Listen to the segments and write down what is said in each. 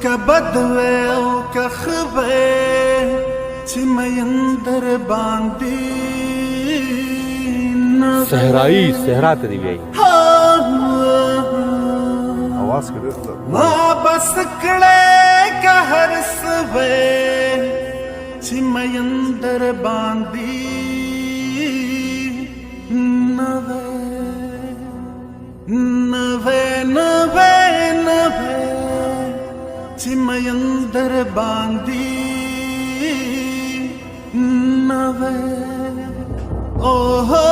کبد او کخبه چې مېندر باندې صحرائی صحرا ته دی وی आवाज کړه ما بس کړه که هر سوي چې مېندر باندې نوې چې مېندر باندې نوې اوه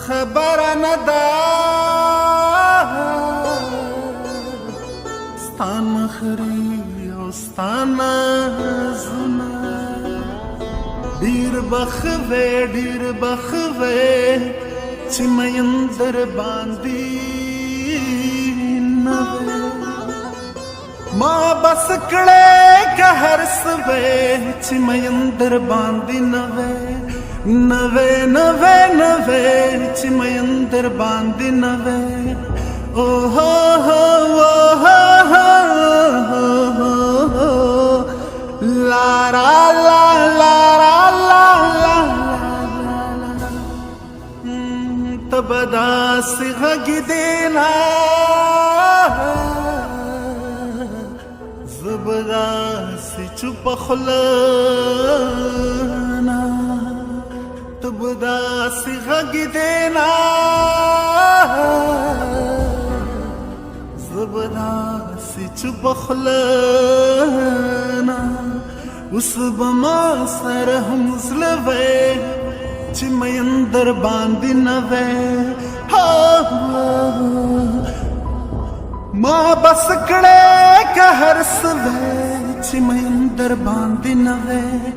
خبر نه ده ستا مخري او ستا نازونه ډېر بخوې چې مېندر باندې نه ما بس کړه که هر سوي چې مېندر باندې نوې چې مېندر باندې نوې اوه لا تبدا سغږ دینا زبدا سی چوپ خلنا تبدا سی غږ دینا زبدا سی چوپ خلنا اوس به ما سره هم زلوي چې مېندر باندې نوې ما بس کړه که هر سوي چې مېندر باندې نوې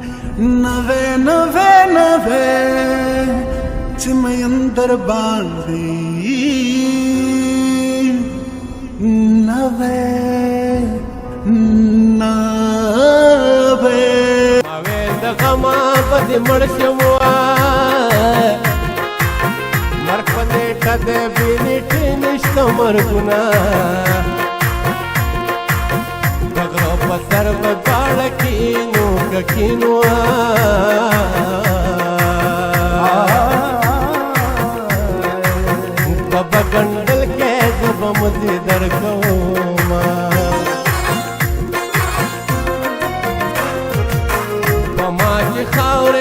چې مېندر باندې نوې اوین د غما په دې مړ شوم مرګ په دې کده بینټ نشته مرګونه دغه په سر په باړ کینو بابا ګندل کې زب مدي درکوما پما چې خاور